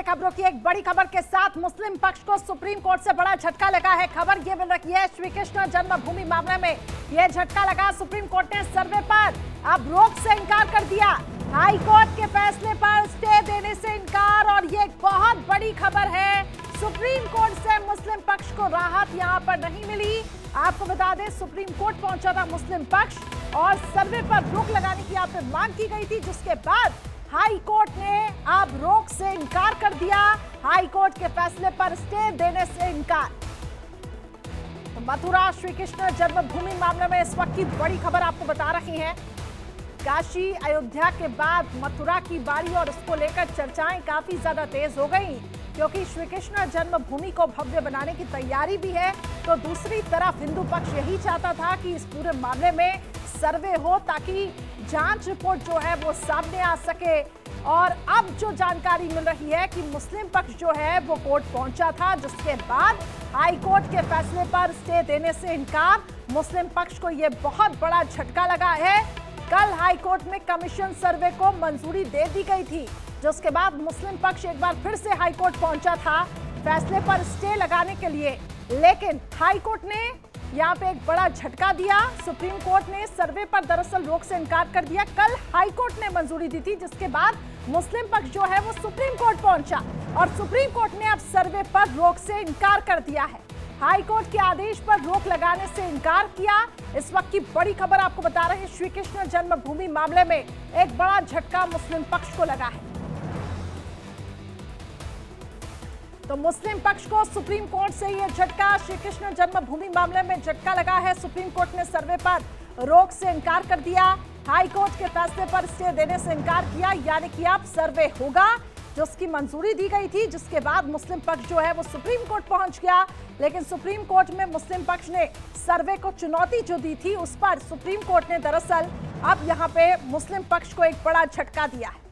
खबरों की एक बड़ी खबर के साथ मुस्लिम पक्ष को सुप्रीम कोर्ट से बड़ा झटका लगा है। खबर ये मिल रही है श्री कृष्ण जन्मभूमि मामले में यह झटका लगा। सुप्रीम कोर्ट ने सर्वे पर अब रोक से इनकार कर दिया। हाई कोर्ट के फैसले पर स्टे देने से इनकार और ये एक बहुत बड़ी खबर है। सुप्रीम कोर्ट से मुस्लिम पक्ष को राहत यहां पर नहीं मिली। आपको बता दें सुप्रीम कोर्ट पहुंचा था मुस्लिम पक्ष और सर्वे पर रोक लगाने की यहाँ पे मांग की गई थी, जिसके बाद हाई कोर्ट ने अब रोक से इनकार कर दिया। हाई कोर्ट के फैसले पर स्टे देने से इनकार। तो मथुरा श्री कृष्ण जन्मभूमि मामले में इस वक्त की बड़ी खबर आपको बता रही हैं। काशी अयोध्या के बाद मथुरा की बारी और इसको लेकर चर्चाएं काफी ज्यादा तेज हो गई, क्योंकि श्री कृष्ण जन्मभूमि को भव्य बनाने की तैयारी भी है। तो दूसरी तरफ हिंदू पक्ष यही चाहता था कि इस पूरे मामले में सर्वे हो ताकि जांच रिपोर्ट जो है वो सामने आ सके। और अब जो जानकारी मिल रही है कि मुस्लिम पक्ष जो है वो कोर्ट पहुंचा था, जिसके बाद हाई कोर्ट के फैसले पर स्टे देने से इनकार। मुस्लिम पक्ष को ये बहुत बड़ा झटका लगा है। कल हाई कोर्ट में कमीशन सर्वे को मंजूरी दे दी गई थी, जिसके बाद मुस्लिम पक्ष एक बार फिर से हाई कोर्ट पहुंचा था फैसले पर स्टे लगाने के लिए। लेकिन हाई कोर्ट ने यहाँ पे एक बड़ा झटका दिया। सुप्रीम कोर्ट ने सर्वे पर दरअसल रोक से इनकार कर दिया। कल हाई कोर्ट ने मंजूरी दी थी, जिसके बाद मुस्लिम पक्ष जो है वो सुप्रीम कोर्ट पहुंचा और सुप्रीम कोर्ट ने अब सर्वे पर रोक से इनकार कर दिया है। हाई कोर्ट के आदेश पर रोक लगाने से इनकार किया। इस वक्त की बड़ी खबर आपको बता रहे हैं, श्री कृष्ण जन्मभूमि मामले में एक बड़ा झटका मुस्लिम पक्ष को लगा है। तो मुस्लिम पक्ष को सुप्रीम कोर्ट से यह झटका, श्री कृष्ण जन्मभूमि मामले में झटका लगा है। सुप्रीम कोर्ट ने सर्वे पर रोक से इनकार कर दिया। हाई कोर्ट के फैसले पर स्टे देने से इनकार किया, यानी कि अब सर्वे होगा, जिसकी मंजूरी दी गई थी। जिसके बाद मुस्लिम पक्ष जो है वो सुप्रीम कोर्ट पहुंच गया। लेकिन सुप्रीम कोर्ट में मुस्लिम पक्ष ने सर्वे को चुनौती जो दी थी, उस पर सुप्रीम कोर्ट ने दरअसल अब यहाँ पे मुस्लिम पक्ष को एक बड़ा झटका दिया है।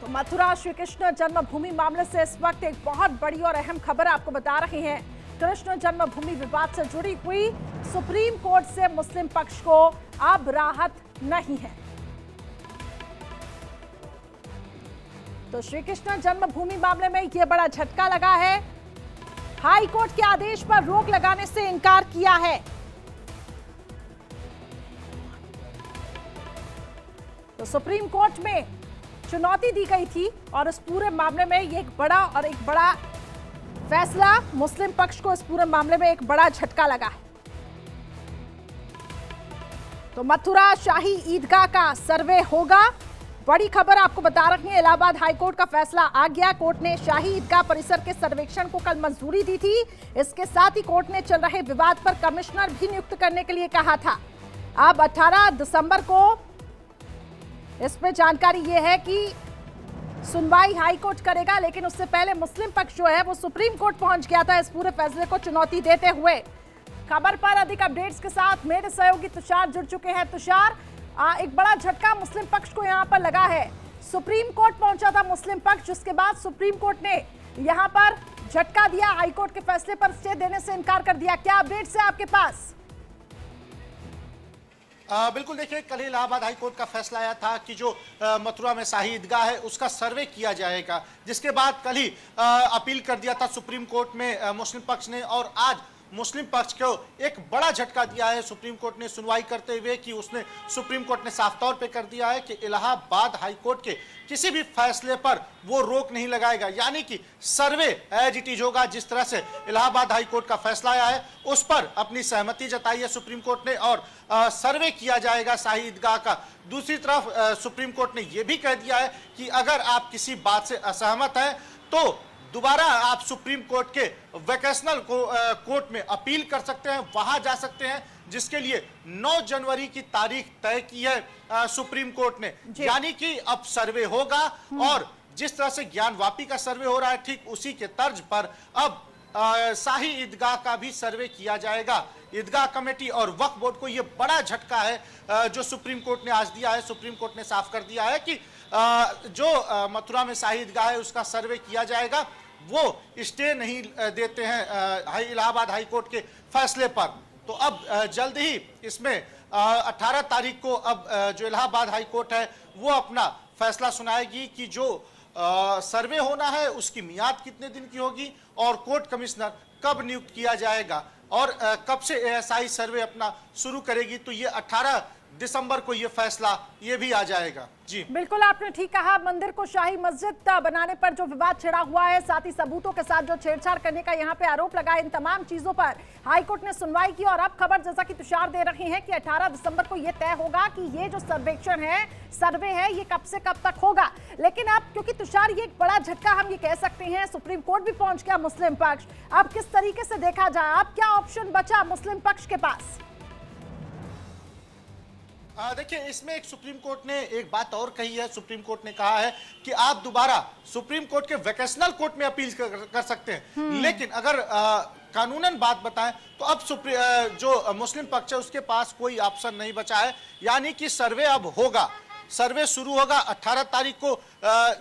तो मथुरा श्री कृष्ण जन्मभूमि मामले से इस वक्त एक बहुत बड़ी और अहम खबर आपको बता रहे हैं। कृष्ण जन्मभूमि विवाद से जुड़ी हुई सुप्रीम कोर्ट से मुस्लिम पक्ष को अब राहत नहीं है। तो श्री कृष्ण जन्मभूमि मामले में यह बड़ा झटका लगा है। हाई कोर्ट के आदेश पर रोक लगाने से इनकार किया है। तो सुप्रीम कोर्ट में चुनौती दी गई थी और इस पूरे मामले में ये एक बड़ा फैसला मुस्लिम पक्ष को इस पूरे मामले में एक बड़ा झटका लगा है। तो मथुरा शाही ईदगाह का सर्वे होगा। बड़ी खबर आपको बता रही है, इलाहाबाद हाईकोर्ट का फैसला आ गया। कोर्ट ने शाही ईदगाह परिसर के सर्वेक्षण को कल मंजूरी दी थी। इसके साथ ही कोर्ट ने चल रहे विवाद पर कमिश्नर भी नियुक्त करने के लिए कहा था। अब 18 दिसंबर को इस पे जानकारी यह है कि सुनवाई हाई कोर्ट करेगा, लेकिन उससे पहले मुस्लिम पक्ष जो है वो सुप्रीम कोर्ट पहुंच गया था इस पूरे फैसले को चुनौती देते हुए। खबर पर अधिक अपडेट्स के साथ मेरे सहयोगी तुषार जुड़ चुके हैं। तुषार, एक बड़ा झटका मुस्लिम पक्ष को यहां पर लगा है। सुप्रीम कोर्ट पहुंचा था मुस्लिम पक्ष, जिसके बाद सुप्रीम कोर्ट ने यहां पर झटका दिया, हाई कोर्ट के फैसले पर स्टे देने से इनकार कर दिया। क्या अपडेट्स है आपके पास? बिल्कुल, देखिए कल ही इलाहाबाद हाई कोर्ट का फैसला आया था कि जो मथुरा में शाही ईदगाह है उसका सर्वे किया जाएगा, जिसके बाद कल ही अपील कर दिया था सुप्रीम कोर्ट में मुस्लिम पक्ष ने। और आज मुस्लिम पक्ष को एक बड़ा झटका दिया है सुप्रीम कोर्ट ने सुनवाई करते हुए कि उसने सुप्रीम कोर्ट ने साफ तौर पे कर दिया है कि इलाहाबाद हाई कोर्ट के किसी भी फैसले पर वो रोक नहीं लगाएगा, यानी कि सर्वे एज इट इज होगा। जिस तरह से इलाहाबाद हाई कोर्ट का फैसला आया है उस पर अपनी सहमति जताई है सुप्रीम कोर्ट ने और सर्वे किया जाएगा शाही ईदगाह का। दूसरी तरफ सुप्रीम कोर्ट ने यह भी कह दिया है कि अगर आप किसी बात से असहमत हैं तो दोबारा आप सुप्रीम कोर्ट के वैकेशनल कोर्ट में अपील कर सकते हैं, वहां जा सकते हैं, जिसके लिए 9 जनवरी की तारीख तय की है सुप्रीम कोर्ट ने। यानी कि अब सर्वे होगा और जिस तरह से ज्ञानवापी का सर्वे हो रहा है ठीक उसी के तर्ज पर अब शाही ईदगाह का भी सर्वे किया जाएगा। ईदगाह कमेटी और वक्फ बोर्ड को यह बड़ा झटका है जो सुप्रीम कोर्ट ने आज दिया है। सुप्रीम कोर्ट ने साफ कर दिया है कि जो मथुरा में शाही ईदगाह है उसका सर्वे किया जाएगा, वो स्टे नहीं देते हैं इलाहाबाद हाई कोर्ट के फैसले पर। तो अब जल्द ही इसमें 18 तारीख को अब जो इलाहाबाद हाई कोर्ट है वो अपना फैसला सुनाएगी कि जो सर्वे होना है उसकी मियाद कितने दिन की होगी और कोर्ट कमिश्नर कब नियुक्त किया जाएगा और कब से एएसआई सर्वे अपना शुरू करेगी, तो ये 18 दिसंबर को ये फैसला ये भी आ जाएगा। जी बिल्कुल आपने ठीक कहा। मंदिर को शाही मस्जिद बनाने पर जो विवाद छिड़ा हुआ है, साथ ही सबूतों के साथ जो छेड़छाड़ करने का यहाँ पे आरोप लगा है, इन तमाम चीजों पर हाईकोर्ट ने सुनवाई की और अब खबर जैसा कि तुषार दे रही है कि 18 दिसंबर को ये तय होगा कि ये जो सर्वेक्षण है, सर्वे है, ये कब से कब तक होगा। लेकिन अब क्योंकि तुषार ये एक बड़ा झटका हम ये कह सकते हैं, सुप्रीम कोर्ट भी पहुंच गया मुस्लिम पक्ष, अब किस तरीके से देखा जाए, अब क्या ऑप्शन बचा मुस्लिम पक्ष के पास? देखिए, इसमें एक सुप्रीम कोर्ट ने एक बात और कही है। सुप्रीम कोर्ट ने कहा है कि आप दोबारा सुप्रीम कोर्ट के वोकेशनल कोर्ट में अपील कर सकते हैं, लेकिन अगर कानूनन बात बताएं तो अब जो मुस्लिम पक्ष है उसके पास कोई ऑप्शन नहीं बचा है, यानी कि सर्वे अब होगा। सर्वे शुरू होगा 18 तारीख को।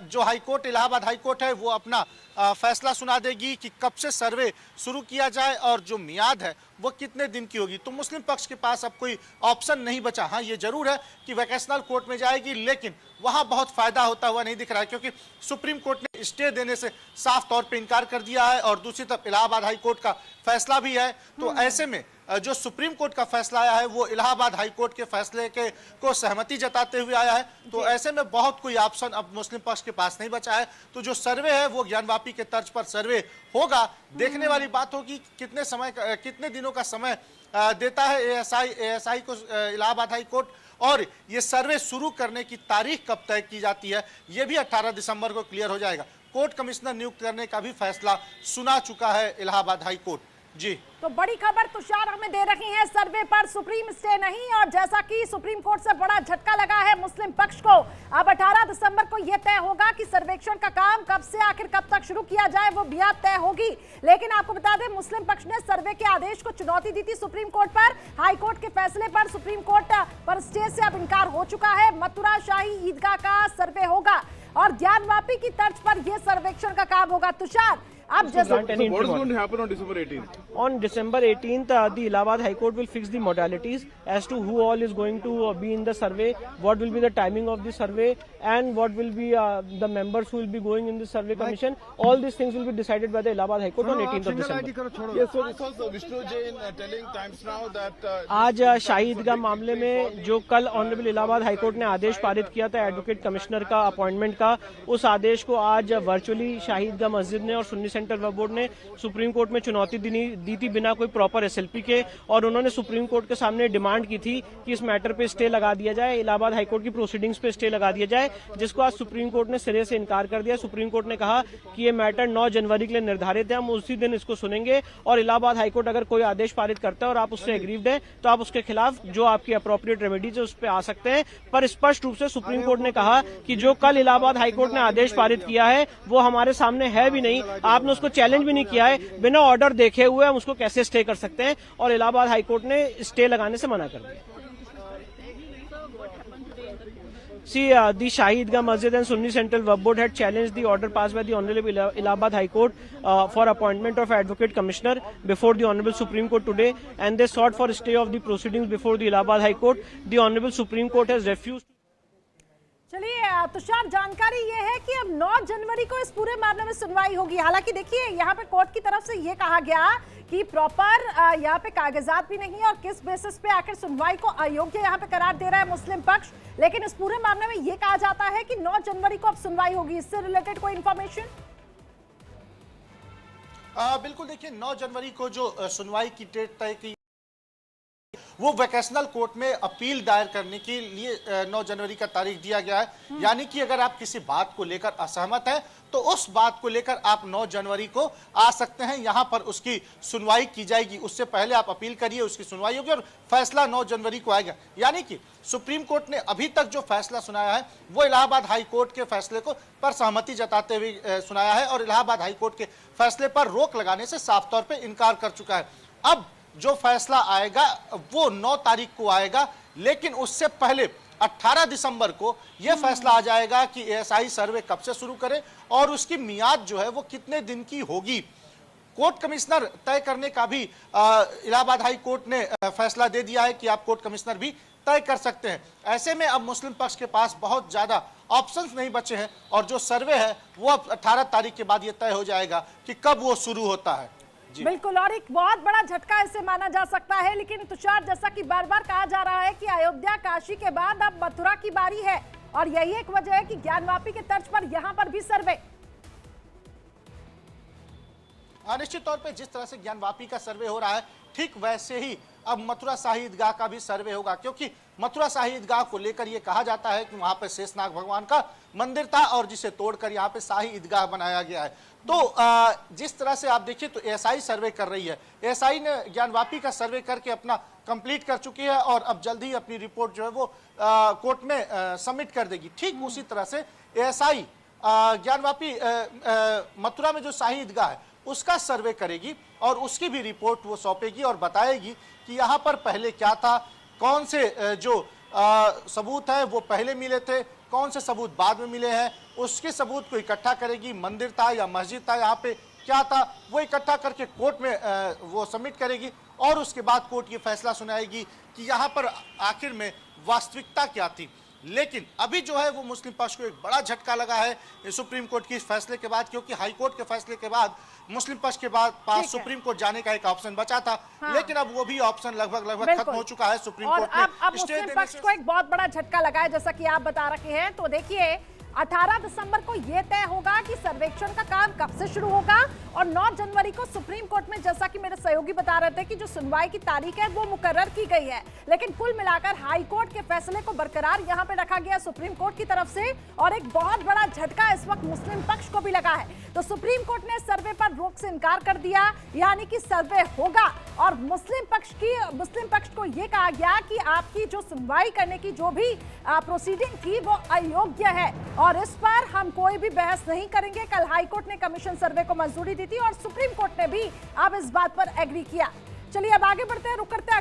जो हाईकोर्ट, इलाहाबाद हाईकोर्ट है, वो अपना फैसला सुना देगी कि कब से सर्वे शुरू किया जाए और जो मियाद है वो कितने दिन की होगी। तो मुस्लिम पक्ष के पास अब कोई ऑप्शन नहीं बचा। हाँ, ये जरूर है कि वोकेशनल कोर्ट में जाएगी, लेकिन वहां बहुत फायदा होता हुआ नहीं दिख रहा है, क्योंकि सुप्रीम कोर्ट ने स्टे देने से साफ तौर पे इनकार कर दिया है और दूसरी तरफ इलाहाबाद हाईकोर्ट का फैसला भी है। तो ऐसे में जो सुप्रीम कोर्ट का फैसला आया है वो इलाहाबाद हाईकोर्ट के फैसले को सहमति जताते हुए आया है। तो ऐसे में बहुत कोई ऑप्शन अब मुस्लिम पक्ष के पास नहीं बचा है। तो जो सर्वे है वो ज्ञानवापी के तर्ज पर सर्वे होगा। देखने वाली बात होगी कितने दिनों का समय देता है एएसआई को इलाहाबाद हाई कोर्ट, और ये सर्वे शुरू करने की तारीख कब तय की जाती है ये भी 18 दिसंबर को क्लियर हो जाएगा। कोर्ट कमिश्नर नियुक्त करने का भी फैसला सुना चुका है इलाहाबाद हाई कोर्ट। जी, तो बड़ी खबर तुषार हमें दे रही है, सर्वे पर सुप्रीम स्टे नहीं, और जैसा कि सुप्रीम कोर्ट से बड़ा झटका लगा है मुस्लिम पक्ष को, अब 18 दिसंबर को यह तय होगा कि सर्वेक्षण का काम कब से आखिर कब तक शुरू किया जाए, वो मियाद तय होगी। लेकिन आपको बता दें, मुस्लिम पक्ष ने सर्वे के आदेश को चुनौती दी थी सुप्रीम कोर्ट पर। हाई कोर्ट के फैसले पर सुप्रीम कोर्ट पर स्टे से अब इनकार हो चुका है। मथुरा शाही ईदगाह का सर्वे होगा और ज्ञानवापी की तर्ज पर यह सर्वेक्षण का काम होगा। तुषार, अब So what is going to happen on December 18th? On December 18th, the Allahabad High Court will fix the modalities as to who all is going to be in the survey, what will be the timing of the survey, and what will be the members who will be going in the survey commission. All these things will be decided by the Allahabad High Court on 18th of December. Yes, so this was Vishnu Jain telling Times Now that आज शाही ईदगाह मामले में जो कल honourable Allahabad high court ने आदेश पारित किया था advocate commissioner का अपॉइंटमेंट का, उस आदेश को आज वर्चुअली शाही ईदगाह मस्जिद ने और सुन्नी सेंटर वक्फ बोर्ड ने सुप्रीम कोर्ट में चुनौती दी थी बिना कोई प्रॉपर एसएलपी के, और उन्होंने सुप्रीम कोर्ट के सामने डिमांड की थी कि इस मैटर पे स्टे लगा दिया जाए, इलाहाबाद हाईकोर्ट की प्रोसीडिंग्स पे स्टे लगा दिया जाए, जिसको आज सुप्रीम कोर्ट ने सिरे से इनकार कर दिया। सुप्रीम कोर्ट ने कहा कि ये मैटर 9 जनवरी के लिए निर्धारित है, हम उसी दिन इसको सुनेंगे, और इलाहाबाद हाईकोर्ट अगर कोई आदेश पारित करता है और आप उससे एग्रीव्ड है तो आप उसके खिलाफ जो आपकी अप्रोप्रिएट रेमेडीज है उस पर आ सकते हैं। पर स्पष्ट रूप से सुप्रीम कोर्ट ने कहा कि जो कल इलाहाबाद हाईकोर्ट ने आदेश पारित किया है वो हमारे सामने है भी नहीं, आपने उसको चैलेंज भी नहीं किया है, बिना ऑर्डर देखे हुए हम उसको कैसे स्टे कर सकते हैं, और इलाहाबाद हाईकोर्ट ने स्टे लगाने से मना कर दिया। See, the Shahi Idgah Masjid and Sunni Central Waqf Board had challenged the order passed by the Honorable Allahabad High Court for appointment of Advocate Commissioner before the Honorable Supreme Court today, and they sought for stay of the proceedings before the Allahabad High Court. The Honorable Supreme Court has refused. चलिए तुषार, जानकारी ये है कि अब 9 जनवरी को इस पूरे मामले में सुनवाई होगी। हालांकि देखिए, यहाँ पे कोर्ट की तरफ से ये कहा गया कि प्रॉपर यहाँ पे कागजात भी नहीं है और किस बेसिस पे आखिर सुनवाई को अयोग्य यहाँ पे करार दे रहा है मुस्लिम पक्ष। लेकिन इस पूरे मामले में ये कहा जाता है कि 9 जनवरी को अब सुनवाई होगी। इससे रिलेटेड कोई इन्फॉर्मेशन? बिल्कुल, देखिए 9 जनवरी को जो सुनवाई की डेट तय की वो वोकेशनल कोर्ट में अपील दायर करने के लिए 9 जनवरी का तारीख दिया गया है। यानी कि अगर आप किसी बात को लेकर असहमत हैं तो उस बात को लेकर आप 9 जनवरी को आ सकते हैं, यहां पर उसकी सुनवाई की जाएगी। उससे पहले आप अपील करिए, उसकी सुनवाई होगी और फैसला 9 जनवरी को आएगा। यानी कि सुप्रीम कोर्ट ने अभी तक जो फैसला सुनाया है वो इलाहाबाद हाई कोर्ट के फैसले को पर सहमति जताते हुए सुनाया है और इलाहाबाद हाई कोर्ट के फैसले पर रोक लगाने से साफ तौर पर इनकार कर चुका है। अब जो फैसला आएगा वो 9 तारीख को आएगा, लेकिन उससे पहले 18 दिसंबर को यह फैसला आ जाएगा कि एएसआई सर्वे कब से शुरू करे और उसकी मियाद जो है वो कितने दिन की होगी। कोर्ट कमिश्नर तय करने का भी इलाहाबाद हाई कोर्ट ने फैसला दे दिया है कि आप कोर्ट कमिश्नर भी तय कर सकते हैं। ऐसे में अब मुस्लिम पक्ष के पास बहुत ज्यादा ऑप्शंस नहीं बचे हैं और जो सर्वे है वो अब 18 तारीख के बाद ये तय हो जाएगा कि कब वो शुरू होता है। जी बिल्कुल, और एक बहुत बड़ा झटका इसे माना जा सकता है। लेकिन तुषार, जैसा कि बार बार कहा जा रहा है कि अयोध्या काशी के बाद अब मथुरा की बारी है और यही एक वजह है कि ज्ञानवापी के तर्ज पर यहां पर भी सर्वे। निश्चित तौर पे जिस तरह से ज्ञानवापी का सर्वे हो रहा है ठीक वैसे ही अब मथुरा शाही ईदगाह का भी सर्वे होगा, क्योंकि मथुरा शाही ईदगाह को लेकर यह कहा जाता है कि वहां पे शेषनाग भगवान का मंदिर था और जिसे तोड़कर यहाँ पे शाही ईदगाह बनाया गया है। तो जिस तरह से आप देखिए तो एएसआई सर्वे कर रही है, एएसआई ने ज्ञानवापी का सर्वे करके अपना कंप्लीट कर चुकी है और अब जल्द ही अपनी रिपोर्ट जो है वो कोर्ट में सबमिट कर देगी। ठीक उसी तरह से एएसआई ज्ञानवापी मथुरा में जो शाही ईदगाह है उसका सर्वे करेगी और उसकी भी रिपोर्ट वो सौंपेगी और बताएगी कि यहाँ पर पहले क्या था, कौन से जो सबूत है वो पहले मिले थे, कौन से सबूत बाद में मिले हैं, उसके सबूत को इकट्ठा करेगी। मंदिर था या मस्जिद था, यहाँ पे क्या था, वो इकट्ठा करके कोर्ट में वो सबमिट करेगी और उसके बाद कोर्ट ये फैसला सुनाएगी कि यहाँ पर आखिर में वास्तविकता क्या थी। लेकिन अभी जो है वो मुस्लिम पक्ष को एक बड़ा झटका लगा है सुप्रीम कोर्ट के इस फैसले के बाद, क्योंकि हाई कोर्ट के फैसले के बाद मुस्लिम पक्ष के पास सुप्रीम कोर्ट जाने का एक ऑप्शन बचा था। हाँ। लेकिन अब वो भी ऑप्शन लगभग खत्म हो चुका है सुप्रीम कोर्ट ने। अब मुस्लिम पक्ष को एक बहुत बड़ा झटका लगा है, जैसा कि आप बता रहे हैं। तो देखिए 18 दिसंबर को यह तय होगा कि सर्वेक्षण का काम कब से शुरू होगा और 9 जनवरी को सुप्रीम कोर्ट में, जैसा कि मेरे सहयोगी बता रहे थे, कि जो सुनवाई की तारीख है वो मुकर्रर की गई है। लेकिन कुल मिलाकर हाई कोर्ट के फैसले को बरकरार यहां पे रखा गया सुप्रीम कोर्ट की तरफ से और एक बहुत बड़ा झटका इस वक्त मुस्लिम पक्ष को भी लगा है। तो सुप्रीम कोर्ट ने सर्वे पर रोक से इनकार कर दिया, यानी कि सर्वे होगा और मुस्लिम पक्ष को यह कहा गया कि आपकी जो सुनवाई करने की जो भी प्रोसीडिंग थी वो अयोग्य है और इस पर हम कोई भी बहस नहीं करेंगे। कल हाई कोर्ट ने कमीशन सर्वे को मंजूरी दी थी और सुप्रीम कोर्ट ने भी अब इस बात पर एग्री किया। चलिए अब आगे बढ़ते हैं, रुक करते हैं।